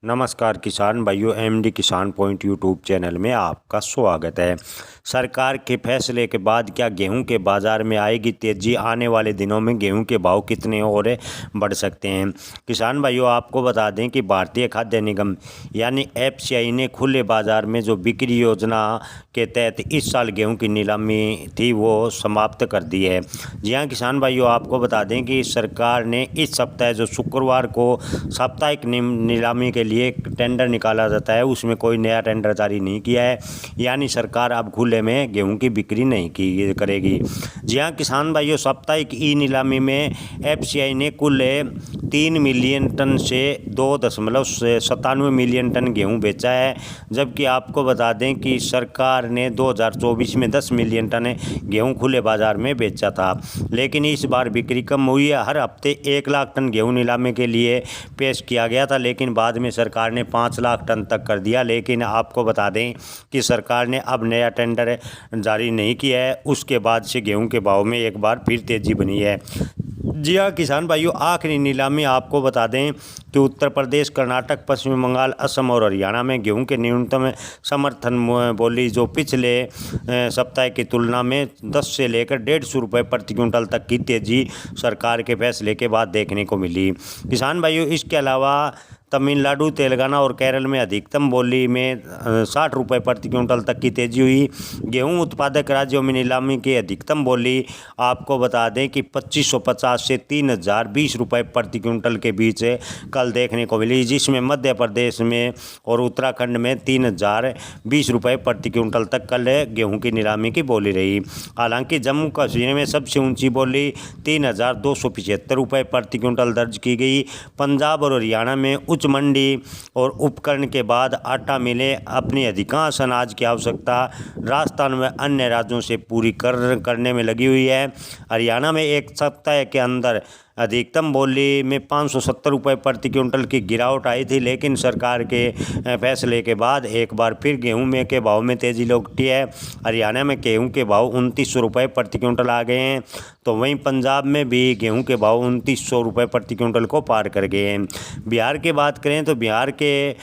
नमस्कार किसान भाइयों, एमडी किसान पॉइंट यूट्यूब चैनल में आपका स्वागत है। सरकार के फैसले के बाद क्या गेहूं के बाज़ार में आएगी तेज़ी? आने वाले दिनों में गेहूं के भाव कितने और बढ़ सकते हैं? किसान भाइयों, आपको बता दें कि भारतीय खाद्य निगम यानी एफसीआई ने खुले बाज़ार में जो बिक्री योजना के तहत इस साल गेहूं की नीलामी थी वो समाप्त कर दी है। जी हाँ किसान भाइयों, आपको बता दें कि सरकार ने इस सप्ताह जो शुक्रवार को साप्ताहिक नीलामी के लिए टेंडर निकाला जाता है, उसमें कोई नया टेंडर जारी नहीं किया है। यानी सरकार अब खुले में गेहूं की बिक्री नहीं की करेगी। जी हाँ किसान भाइयों, साप्ताहिक ई नीलामी में एफसीआई ने कुल 3 मिलियन टन से 2.97 मिलियन टन गेहूं बेचा है, जबकि आपको बता दें कि सरकार ने 2024 में 10 मिलियन टन गेहूं खुले बाजार में बेचा था। लेकिन इस बार बिक्री कम हुई है। हर हफ्ते 1 लाख टन गेहूं नीलामी के लिए पेश किया गया था, लेकिन बाद में सरकार ने 5 लाख टन तक कर दिया। लेकिन आपको बता दें कि सरकार ने अब नया टेंडर जारी नहीं किया है। उसके बाद से गेहूं के भाव में एक बार फिर तेज़ी बनी है। जी हाँ किसान भाइयों, आखिरी नीलामी आपको बता दें कि उत्तर प्रदेश, कर्नाटक, पश्चिम बंगाल, असम और हरियाणा में गेहूं के न्यूनतम समर्थन मूल्य जो पिछले सप्ताह की तुलना में 10 से लेकर 150 रुपये प्रति क्विंटल तक की तेज़ी सरकार के फैसले के बाद देखने को मिली। किसान भाइयों, इसके अलावा तमिलनाडु, तेलंगाना और केरल में अधिकतम बोली में 60 रुपये प्रति क्विंटल तक की तेज़ी हुई। गेहूं उत्पादक राज्यों में नीलामी की अधिकतम बोली आपको बता दें कि 2550 से 3020 रुपये प्रति क्विंटल के बीच कल देखने को मिली, जिसमें मध्य प्रदेश में और उत्तराखंड में 3020 रुपये प्रति क्विंटल तक कल गेहूँ की नीलामी की बोली रही। हालांकि जम्मू कश्मीर में सबसे ऊँची बोली 3275 रुपये प्रति क्विंटल दर्ज की गई। पंजाब और हरियाणा में उच्च मंडी और उपकरण के बाद आटा मिलें अपनी अधिकांश अनाज की आवश्यकता राजस्थान व अन्य राज्यों से पूरी करने में लगी हुई है। हरियाणा में एक सप्ताह के अंदर अधिकतम बोली में 570 रुपये प्रति क्विंटल की गिरावट आई थी, लेकिन सरकार के फैसले के बाद एक बार फिर गेहूं में के भाव में तेज़ी लौटी है। हरियाणा में गेहूं के भाव 2900 रुपये प्रति क्विंटल आ गए हैं, तो वहीं पंजाब में भी गेहूं के भाव 2900 रुपये प्रति क्विंटल को पार कर गए हैं। बिहार की बात करें तो बिहार के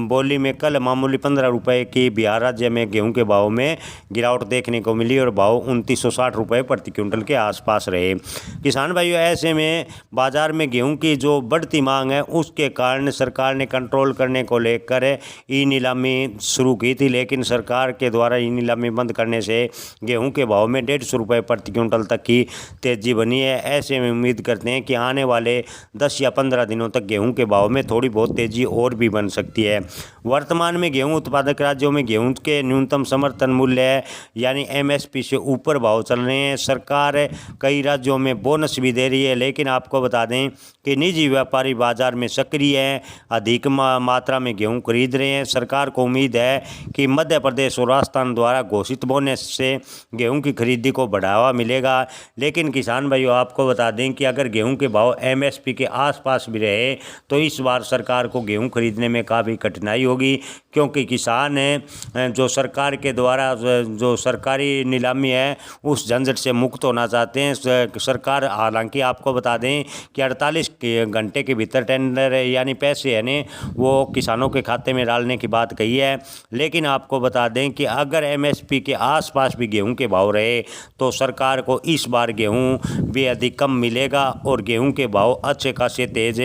बोली में कल मामूली 15 रुपये की बिहार राज्य में गेहूँ के भाव में गिरावट देखने को मिली और भाव 2960 रुपये प्रति क्विंटल के आसपास रहे। किसान भाइयों, ऐसे में बाजार में गेहूं की जो बढ़ती मांग है उसके कारण सरकार ने कंट्रोल करने को लेकर ई नीलामी शुरू की थी, लेकिन सरकार के द्वारा ई नीलामी बंद करने से गेहूं के भाव में 150 रुपये प्रति क्विंटल तक की तेज़ी बनी है। ऐसे में उम्मीद करते हैं कि आने वाले 10 या 15 दिनों तक गेहूं के भाव में थोड़ी बहुत तेज़ी और भी बन सकती है। वर्तमान में गेहूं उत्पादक राज्यों में गेहूं के न्यूनतम समर्थन मूल्य है यानी एमएसपी से ऊपर भाव चल रहे हैं। सरकार कई राज्यों में बोनस भी दे रही है, लेकिन आपको बता दें कि निजी व्यापारी बाजार में सक्रिय हैं, अधिक मात्रा में गेहूं खरीद रहे हैं। सरकार को उम्मीद है कि मध्य प्रदेश और राजस्थान द्वारा घोषित बोनस से गेहूं की खरीदी को बढ़ावा मिलेगा। लेकिन किसान भाइयों, आपको बता दें कि अगर गेहूं के भाव एमएसपी के आसपास भी रहे तो इस बार सरकार को गेहूं खरीदने में काफ़ी कठिनाई होगी, क्योंकि किसान जो सरकार के द्वारा जो सरकारी नीलामी है उस झंझट से मुक्त होना चाहते हैं। सरकार हालांकि आपको बता दें कि 48 घंटे के भीतर टेंडर यानी पैसे यानी वो किसानों के खाते में डालने की बात कही है, लेकिन आपको बता दें कि अगर एमएसपी के आसपास भी गेहूं के भाव रहे तो सरकार को इस बार गेहूं भी अधिक कम मिलेगा और गेहूं के भाव अच्छे खासे तेज़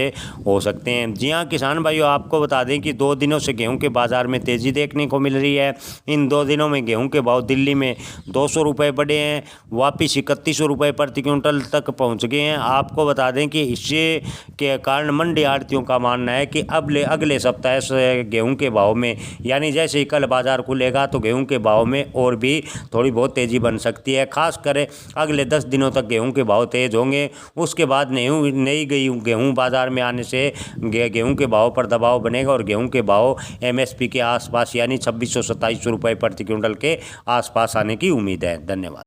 हो सकते हैं। जी हाँ किसान भाइयों, आपको बता दें कि 2 दिनों से गेहूं के बाज़ार में तेज़ी देखने को मिल रही है। इन 2 दिनों में गेहूं के भाव दिल्ली में 200 रुपये बढ़े हैं, वापिस 3100 रुपये प्रति क्विंटल तक पहुँच गए हैं। आपको बता दें कि इससे के कारण मंडी आढ़तियों का मानना है कि अब अगले सप्ताह से गेहूं के भाव में यानी जैसे ही कल बाजार खुलेगा तो गेहूं के भाव में और भी थोड़ी बहुत तेज़ी बन सकती है। खासकर अगले 10 दिनों तक गेहूं के भाव तेज़ होंगे। उसके बाद नई गई गेहूं बाजार में आने से गेहूं के भाव पर दबाव बनेगा और गेहूं के भाव एमएसपी के आसपास यानी 2600-2700 रुपये प्रति क्विंटल के आसपास आने की उम्मीद है। धन्यवाद।